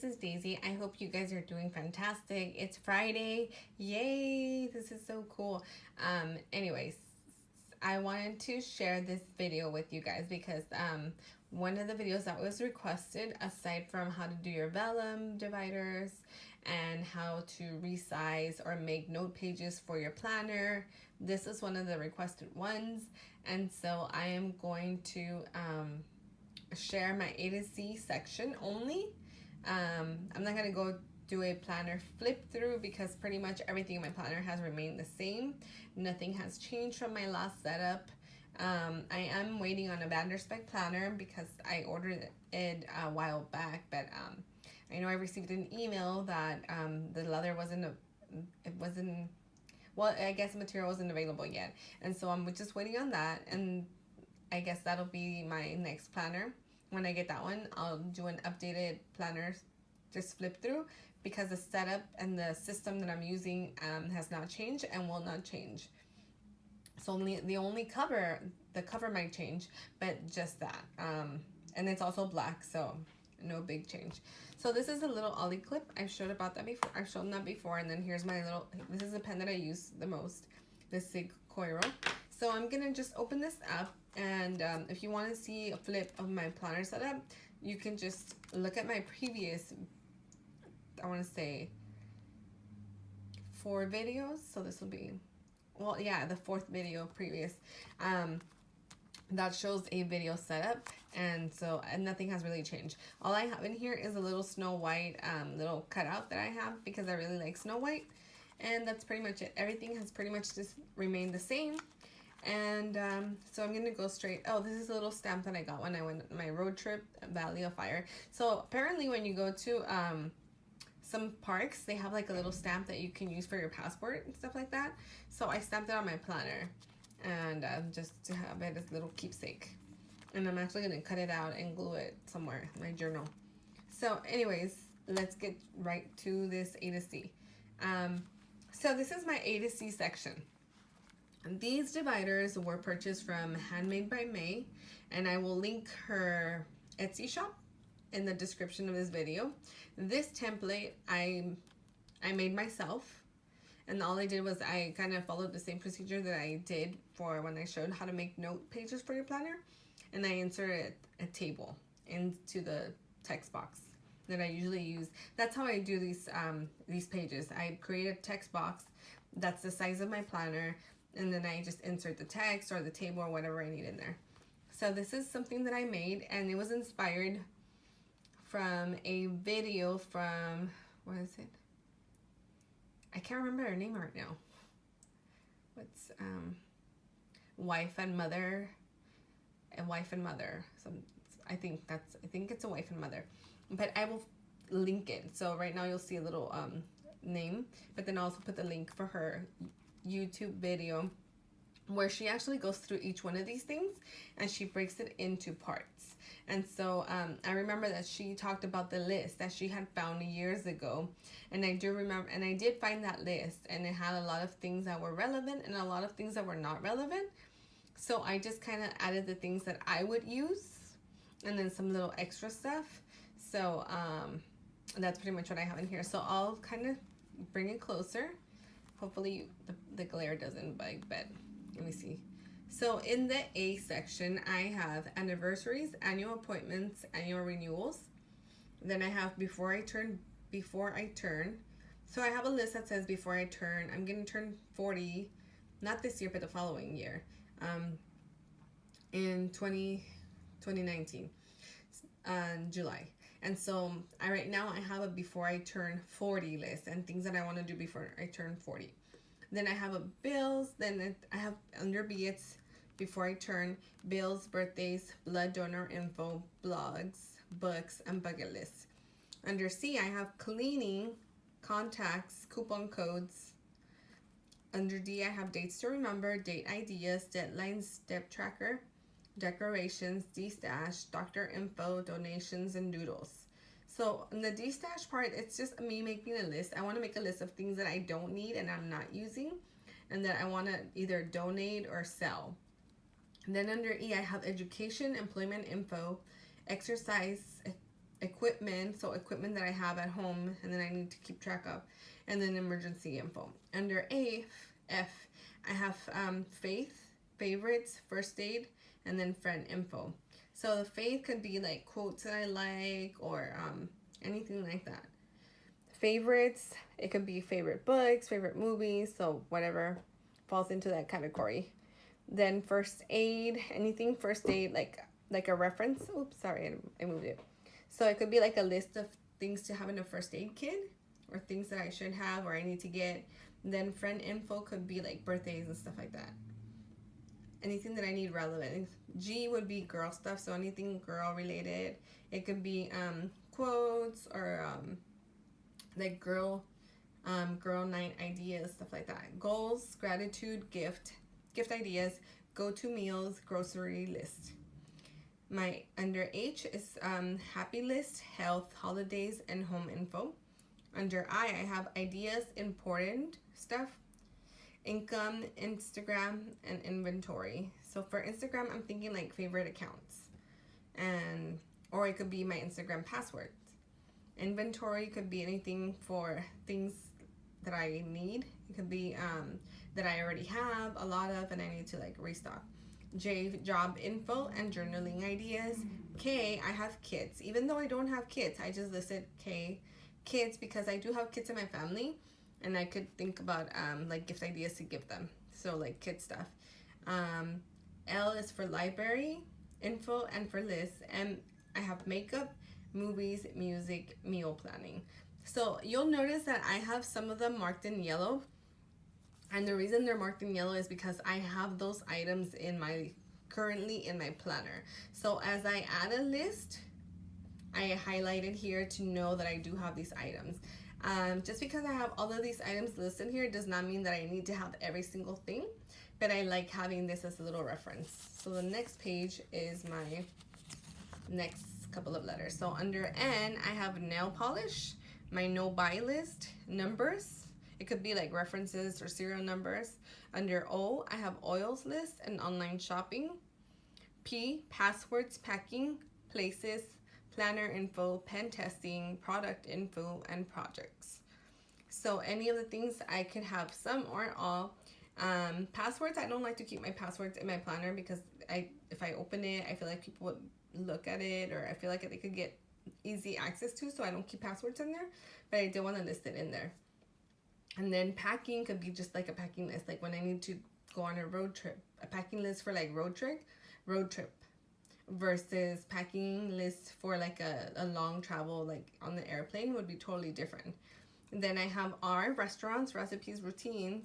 this is Daisy. I hope you guys are doing fantastic. It's Friday. Yay, this is so cool. Anyways, I wanted to share this video with you guys because one of the videos that was requested, aside from how to do your vellum dividers and how to resize or make note pages for your planner, this is one of the requested ones. And so I am going to share my A to Z section only. I'm not going to go do a planner flip through because pretty much everything in my planner has remained the same. Nothing has changed from my last setup. I am waiting on a Vanderspec planner because I ordered it a while back, but I know I received an email that the leather well, I guess the material wasn't available yet. And so I'm just waiting on that, and I guess that'll be my next planner. When I get that one, I'll do an updated planner, just flip through, because the setup and the system that I'm using has not changed and will not change. So the cover might change, but just that. And it's also black, so no big change. So this is a little ollie clip. I've showed about that before. I've shown that before, and then here's my little. This is the pen that I use the most, the Sig Coiro. So I'm gonna just open this up, and if you want to see a flip of my planner setup, you can just look at my previous, I want to say, 4 videos. So this will be, well, yeah, the 4th video previous. That shows a video setup, and nothing has really changed. All I have in here is a little Snow White little cutout that I have because I really like Snow White, and that's pretty much it. Everything has pretty much just remained the same. And so I'm gonna go straight. Oh, this is a little stamp that I got when I went on my road trip, Valley of Fire. So apparently when you go to some parks, they have like a little stamp that you can use for your passport and stuff like that. So I stamped it on my planner, and just to have it as a little keepsake. And I'm actually gonna cut it out and glue it somewhere in my journal. So anyways, let's get right to this A to C. So this is my A to C section. These dividers were purchased from Handmade by May, and I will link her Etsy shop in the description of this video. This template I made myself, and all I did was I kind of followed the same procedure that I did for when I showed how to make note pages for your planner, and I inserted a table into the text box that I usually use. That's how I do these pages. I create a text box that's the size of my planner, and then I just insert the text or the table or whatever I need in there. So this is something that I made, and it was inspired from a video from, what is it? I can't remember her name right now. What's Wife and Mother, So I think it's a Wife and Mother, but I will link it. So right now you'll see a little name, but then I'll also put the link for her YouTube video where she actually goes through each one of these things and she breaks it into parts. And so I remember that she talked about the list that she had found years ago, and I do remember, and I did find that list, and it had a lot of things that were relevant and a lot of things that were not relevant. So I just kind of added the things that I would use and then some little extra stuff. So that's pretty much what I have in here. So I'll kind of bring it closer. Hopefully the glare doesn't bite, but let me see. So in the A section, I have anniversaries, annual appointments, annual renewals. Then I have before I turn. So I have a list that says before I turn. I'm going to turn 40, not this year, but the following year, in 2019, July. And so right now I have a before I turn 40 list and things that I want to do before I turn 40. Then I have a bills. Then I have under B, it's before I turn, bills, birthdays, blood donor info, blogs, books, and bucket lists. Under C, I have cleaning, contacts, coupon codes. Under D, I have dates to remember, date ideas, deadlines, step tracker, decorations, D-stash, doctor info, donations, and doodles. So in the D-stash part, it's just me making a list. I want to make a list of things that I don't need and I'm not using, and that I want to either donate or sell. And then under E, I have education, employment info, exercise equipment, so equipment that I have at home and then I need to keep track of, and then emergency info. Under F, I have faith, favorites, first aid, and then friend info. So the faith could be like quotes that I like, or anything like that. Favorites, it could be favorite books, favorite movies, so whatever falls into that category. Then first aid, anything first aid, like a reference. Oops, sorry, I moved it. So it could be like a list of things to have in a first aid kit, or things that I should have or I need to get. Then friend info could be like birthdays and stuff like that. Anything that I need relevant. G would be girl stuff, so anything girl related. It could be quotes, or like girl night ideas, stuff like that. Goals, gratitude, gift ideas, go-to meals, grocery list. My under H is happy list, health, holidays, and home info. Under I have ideas, important stuff, income, Instagram, and inventory. So for Instagram, I'm thinking like favorite accounts, or it could be my Instagram passwords. Inventory could be anything for things that I need. It could be that I already have a lot of and I need to like restock. J, job info and journaling ideas. K, I have kids. Even though I don't have kids, I just listed K, kids, because I do have kids in my family and I could think about like gift ideas to give them. So like kid stuff. L is for library info and for lists. M, I have makeup, movies, music, meal planning. So you'll notice that I have some of them marked in yellow. And the reason they're marked in yellow is because I have those items currently in my planner. So as I add a list, I highlighted here to know that I do have these items. Just because I have all of these items listed here does not mean that I need to have every single thing, but I like having this as a little reference. So the next page is my next couple of letters. So under N, I have nail polish, my no buy list, numbers. It could be like references or serial numbers. Under O, I have oils list and online shopping. P, passwords, packing, places, planner info, pen testing, product info, and projects. So any of the things I could have some or all. Passwords, I don't like to keep my passwords in my planner because if I open it, I feel like people would look at it, or I feel like they could get easy access to, so I don't keep passwords in there, but I did want to list it in there. And then packing could be just like a packing list, like when I need to go on a road trip, a packing list for like road trip versus packing list for like a long travel, like on the airplane, would be totally different. And then I have R, restaurants, recipes, routines.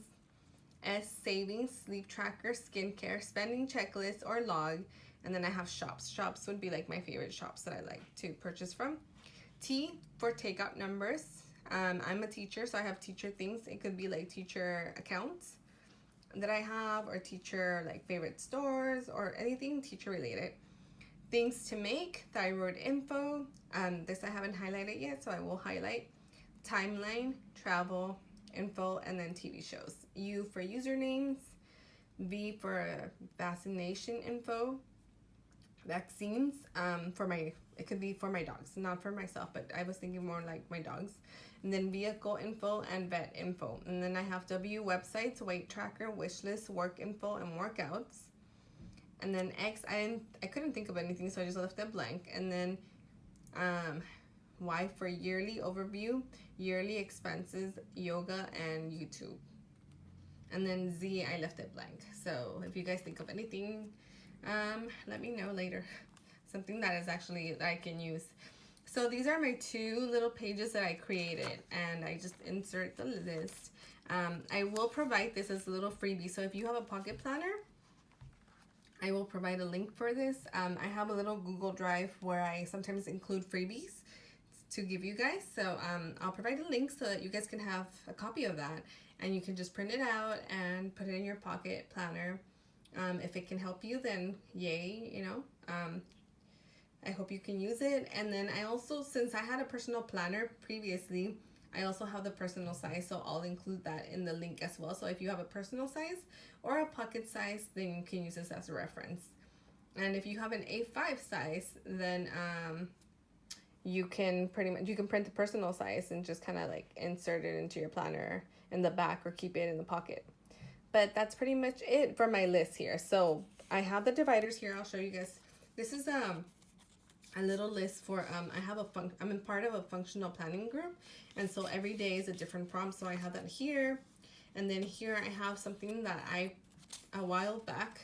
S, savings, sleep tracker, skincare, spending checklist or log. And then I have shops. Shops would be like my favorite shops that I like to purchase from. T, for takeout numbers. I'm a teacher, so I have teacher things. It could be like teacher accounts that I have, or teacher like favorite stores, or anything teacher related. Things to make, thyroid info. This I haven't highlighted yet, so I will highlight. Timeline, travel info, and then TV shows. U for usernames. V for vaccination info. Vaccines, it could be for my dogs, not for myself, but I was thinking more like my dogs. And then vehicle info and vet info. And then I have W, websites, weight tracker, wish list, work info, and workouts. And then X, I couldn't think of anything, so I just left it blank. And then Y for yearly overview, yearly expenses, yoga, and YouTube. And then Z, I left it blank. So if you guys think of anything, let me know later. Something that is actually that I can use. So these are my two little pages that I created, and I just insert the list. I will provide this as a little freebie. So if you have a pocket planner, I will provide a link for this. I have a little Google Drive where I sometimes include freebies to give you guys. So I'll provide a link so that you guys can have a copy of that, and you can just print it out and put it in your pocket planner. If it can help you, then yay, you know. I hope you can use it. And then I also, since I had a personal planner previously, I also have the personal size, so I'll include that in the link as well. So if you have a personal size or a pocket size, then you can use this as a reference. And if you have an A5 size, then you can print the personal size and just kind of like insert it into your planner in the back or keep it in the pocket. But that's pretty much it for my list here. So I have the dividers here. I'll show you guys. This is a little list for I'm in part of a functional planning group, and so every day is a different prompt. So I have that here, and then here I have something that a while back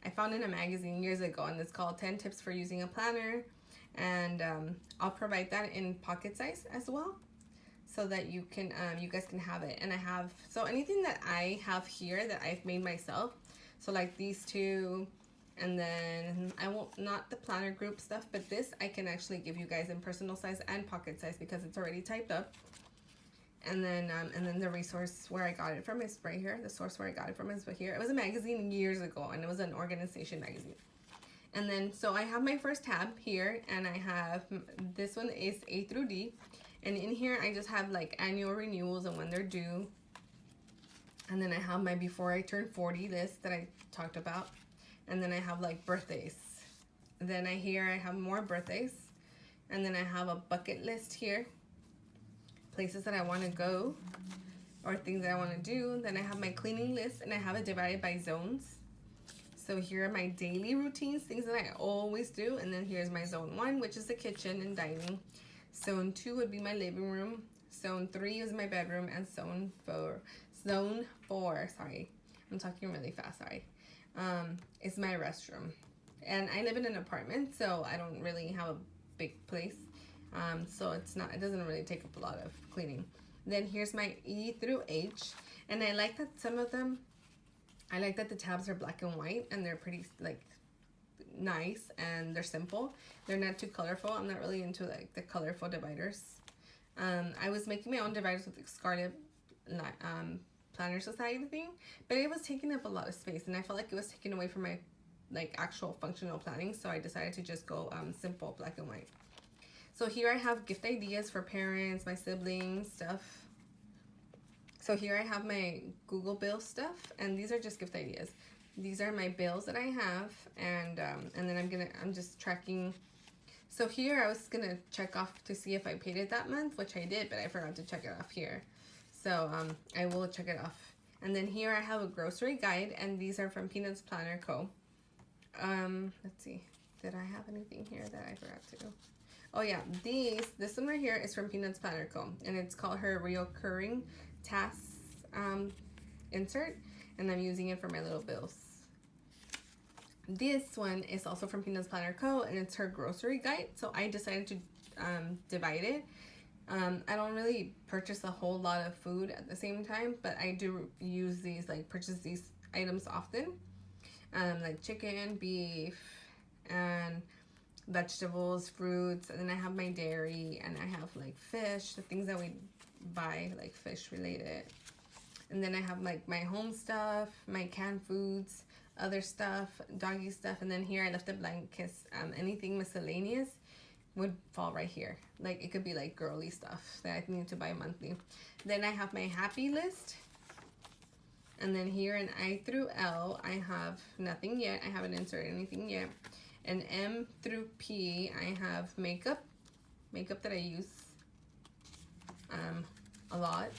I found in a magazine years ago, and it's called 10 Tips for Using a Planner, and I'll provide that in pocket size as well, so that you can you guys can have it. And I have, so anything that I have here that I've made myself, so like these two, and then I won't, not the planner group stuff, but this I can actually give you guys in personal size and pocket size because it's already typed up. And then the resource where I got it from is right here. The source where I got it from is right here. It was a magazine years ago, and it was an organization magazine. And then, so I have my first tab here, and I have, this one is A through D. And in here, I just have like annual renewals and when they're due. And then I have my before I turn 40 list that I talked about. And then I have like birthdays. Then I have more birthdays. And then I have a bucket list here. Places that I want to go or things that I want to do. Then I have my cleaning list, and I have it divided by zones. So here are my daily routines, things that I always do. And then here's my zone 1, which is the kitchen and dining. Zone 2 would be my living room. Zone 3 is my bedroom, and zone 4, sorry, I'm talking really fast, sorry, is my restroom. And I live in an apartment, so I don't really have a big place. So it doesn't really take up a lot of cleaning. Then here's my E through H, and I like that I like that the tabs are black and white, and they're pretty like nice, and they're simple. They're not too colorful. I'm not really into like the colorful dividers. I was making my own dividers with the Scarlet Planner Society thing, but it was taking up a lot of space, and I felt like it was taken away from my like actual functional planning, so I decided to just go simple black and white. So here I have gift ideas for parents, my siblings, stuff. So here I have my Google Bill stuff, and these are just gift ideas. These are my bills that I have, and then I'm just tracking. So here I was gonna check off to see if I paid it that month, which I did, but I forgot to check it off here. So I will check it off. And then here I have a grocery guide, and these are from Peanuts Planner Co. Let's see, did I have anything here that I forgot to do? Oh yeah, this one right here is from Peanuts Planner Co. And it's called her Reoccurring Tasks insert, and I'm using it for my little bills. This one is also from Peanuts Planner Co. and it's her grocery guide. So I decided to divide it. I don't really purchase a whole lot of food at the same time, but I do use these, like purchase these items often. Like chicken, beef, and vegetables, fruits, and then I have my dairy, and I have like fish, the things that we buy, like fish related. And then I have like my home stuff, my canned foods, other stuff, doggy stuff, and then here I left a blank because anything miscellaneous would fall right here. Like it could be like girly stuff that I need to buy monthly. Then I have my happy list. And then here in I through L, I have nothing yet. I haven't inserted anything yet. And M through P, I have makeup that I use a lot.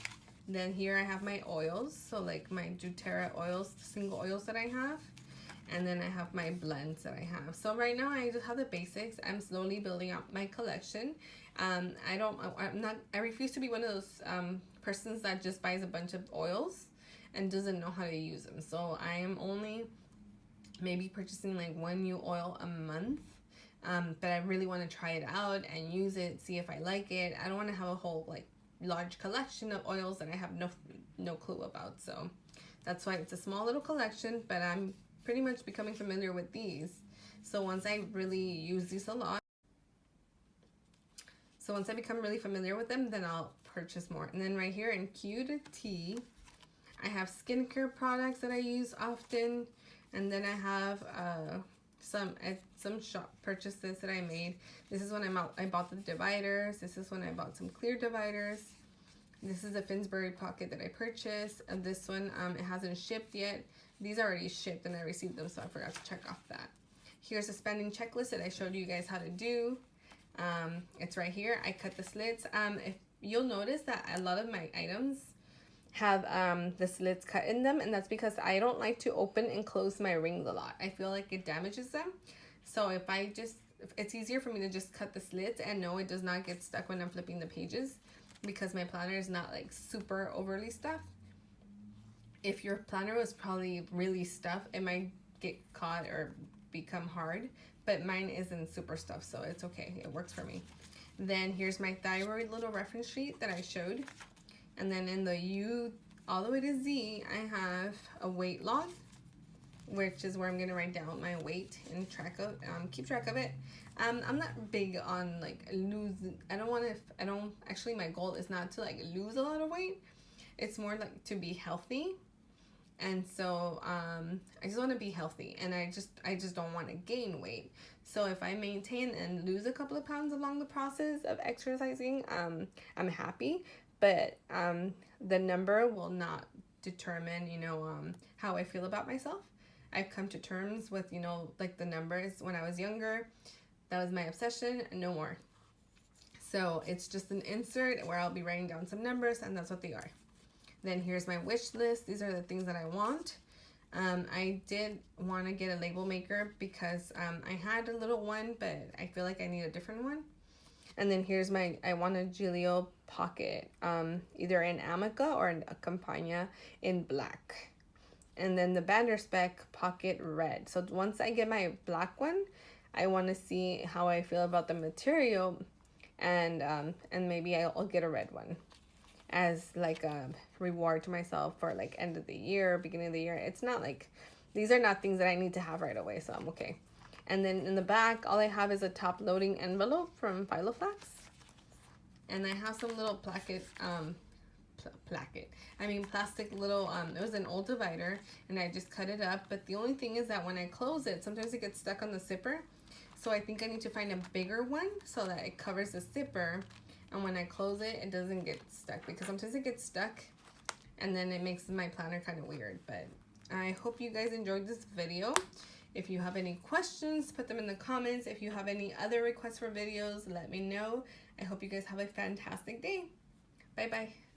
Then here I have my oils, so like my doTERRA oils, single oils that I have. And then I have my blends that I have. So right now I just have the basics. I'm slowly building up my collection. I refuse to be one of those persons that just buys a bunch of oils and doesn't know how to use them. So I am only maybe purchasing like one new oil a month. But I really want to try it out and use it, see if I like it. I don't want to have a whole like large collection of oils that I have no clue about. So that's why it's a small little collection, but I'm pretty much becoming familiar with these. So once I really use these a lot, so once I become really familiar with them, then I'll purchase more. And then right here in Q to T, I have skincare products that I use often. And then I have some shop purchases that I made. This is when I bought the dividers. This is when I bought some clear dividers. This is a Finsbury pocket that I purchased. And this one, it hasn't shipped yet. These are already shipped and I received them, so I forgot to check off that. Here's a spending checklist that I showed you guys how to do. It's right here. I cut the slits. If you'll notice that a lot of my items have the slits cut in them, and that's because I don't like to open and close my rings a lot. I feel like it damages them. So if it's easier for me to just cut the slits, and no, it does not get stuck when I'm flipping the pages, because my planner is not like super overly stuffed. If your planner was probably really stuffed, it might get caught or become hard, but mine isn't super stuffed, so it's okay. It works for me. Then here's my thyroid little reference sheet that I showed. And then in the U all the way to Z, I have a weight log, which is where I'm gonna write down my weight and keep track of it. I'm not big on like actually my goal is not to like lose a lot of weight. It's more like to be healthy. And so I just want to be healthy, and I just don't want to gain weight. So if I maintain and lose a couple of pounds along the process of exercising, I'm happy. But the number will not determine, how I feel about myself. I've come to terms with, like the numbers when I was younger. That was my obsession, no more. So it's just an insert where I'll be writing down some numbers, and that's what they are. Then here's my wish list. These are the things that I want. I did want to get a label maker because I had a little one, but I feel like I need a different one. And then here's I want a Giglio pocket, either in Amica or in a Campagna in black. And then the Banderspeck pocket red. So once I get my black one, I want to see how I feel about the material, and maybe I'll get a red one as like a reward to myself for like end of the year, beginning of the year. It's not like, these are not things that I need to have right away, so I'm okay. And then in the back, all I have is a top loading envelope from Filoflex. And I have some little plastic little, it was an old divider, and I just cut it up. But the only thing is that when I close it, sometimes it gets stuck on the zipper. So I think I need to find a bigger one so that it covers the zipper. And when I close it, it doesn't get stuck, because sometimes it gets stuck and then it makes my planner kind of weird. But I hope you guys enjoyed this video. If you have any questions, put them in the comments. If you have any other requests for videos, let me know. I hope you guys have a fantastic day. Bye-bye.